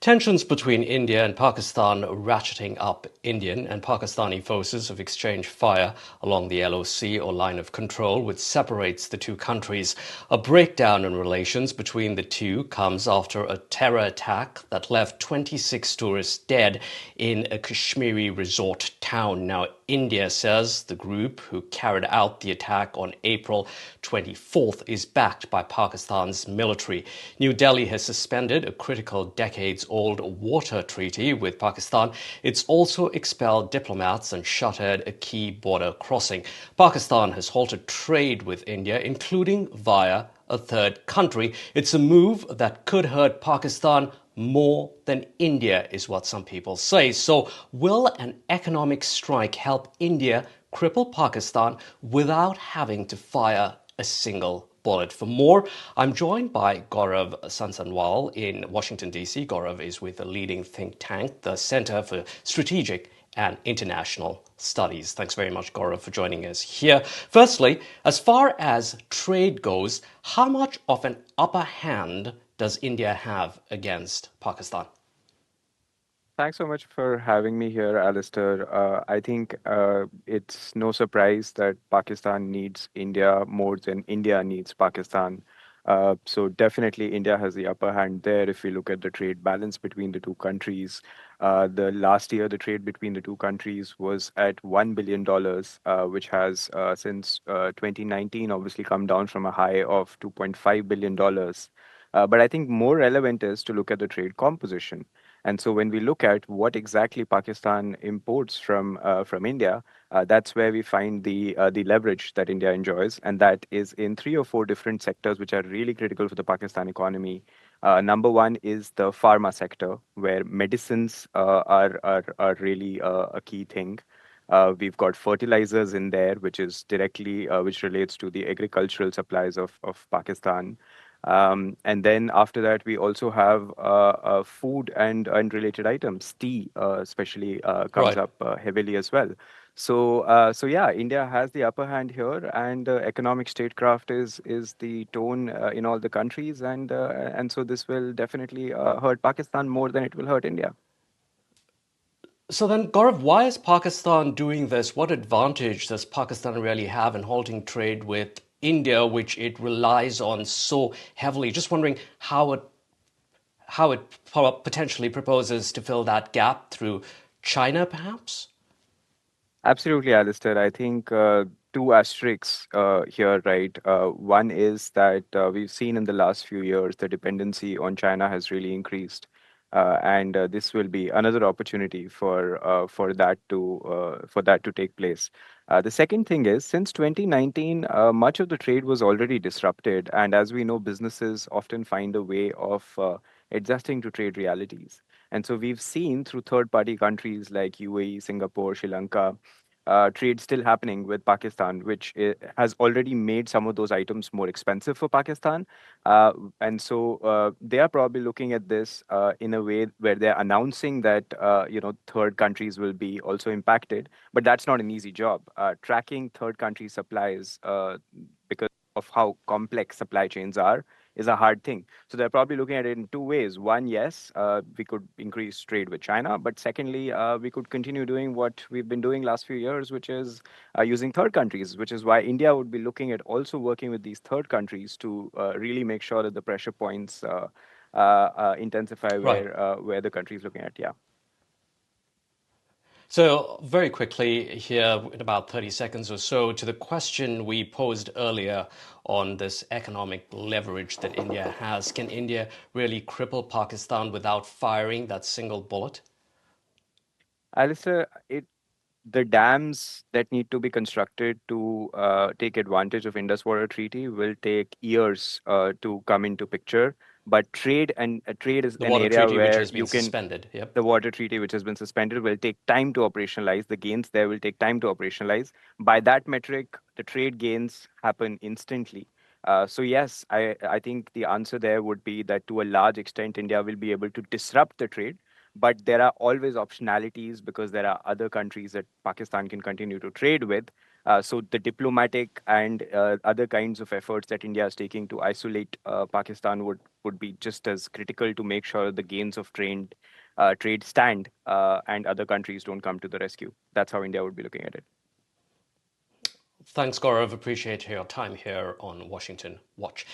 Tensions between India and Pakistan ratcheting up. Indian and Pakistani forces have exchanged fire along the LOC or line of control, which separates the two countries. A breakdown in relations between the two comes after a terror attack that left 26 tourists dead in a Kashmiri resort town. Now, India says the group who carried out the attack on April 24th is backed by Pakistan's military. New Delhi has suspended a critical decades-old water treaty with Pakistan. It's also expelled diplomats and shuttered a key border crossing. Pakistan has halted trade with India, including via a third country. It's a move that could hurt Pakistan more than India, is what some people say. So, will an economic strike help India cripple Pakistan without having to fire a single bullet? For more, I'm joined by Gaurav Sansanwal in Washington, D.C. Gaurav is with a leading think tank, the Center for Strategic and International Studies. Thanks very much, Gaurav, for joining us here. Firstly, as far as trade goes, how much of an upper hand does India have against Pakistan? Thanks so much for having me here, Alistair. I think it's no surprise that Pakistan needs India more than India needs Pakistan. So definitely India has the upper hand there if we look at the trade balance between the two countries. The last year, the trade between the two countries was at $1 billion, which has since 2019 obviously come down from a high of $2.5 billion. But I think more relevant is to look at the trade composition. And so when we look at what exactly Pakistan imports from India, that's where we find the leverage that India enjoys, and that is in three or four different sectors which are really critical for the Pakistan economy. Number one is the pharma sector, where medicines are really a key thing. We've got fertilizers in there, which is directly which relates to the agricultural supplies of Pakistan. And then after that, we also have food and related items. Tea, especially, comes Right. up heavily as well. So yeah, India has the upper hand here, and economic statecraft is the tone in all the countries, and so this will definitely hurt Pakistan more than it will hurt India. So then, Gaurav, why is Pakistan doing this? What advantage does Pakistan really have in halting trade with India, which it relies on so heavily? Just wondering how it potentially proposes to fill that gap through China, perhaps? Absolutely, Alistair. I think two asterisks here, right? One is that we've seen in the last few years the dependency on China has really increased, and this will be another opportunity for that to take place. The second thing is, since 2019, much of the trade was already disrupted, and as we know, businesses often find a way of adjusting to trade realities. And so we've seen through third-party countries like UAE, Singapore, Sri Lanka, trade still happening with Pakistan, which has already made some of those items more expensive for Pakistan. And so they are probably looking at this in a way where they're announcing that third countries will be also impacted, but that's not an easy job. Tracking third country supplies because of how complex supply chains are is a hard thing. So they're probably looking at it in two ways. One, yes, we could increase trade with China, but secondly, we could continue doing what we've been doing last few years, which is using third countries, which is why India would be looking at also working with these third countries to really make sure that the pressure points intensify Right. where the country is looking at. Yeah. So, very quickly here, in about 30 seconds or so, to the question we posed earlier on this economic leverage that India has. Can India really cripple Pakistan without firing that single bullet? Alistair, the dams that need to be constructed to take advantage of Indus Water Treaty will take years to come into picture. But trade is The an water area treaty, which where has been you can suspended. Yep. the water treaty which has been suspended will take time to operationalize. The gains there will take time to operationalize. By that metric, the trade gains happen instantly. So yes, I think the answer there would be that to a large extent, India will be able to disrupt the trade, but there are always optionalities because there are other countries that Pakistan can continue to trade with. So the diplomatic and other kinds of efforts that India is taking to isolate Pakistan would would be just as critical to make sure the gains of trade stand and other countries don't come to the rescue. That's how India would be looking at it. Thanks, Gaurav. Appreciate your time here on Washington Watch.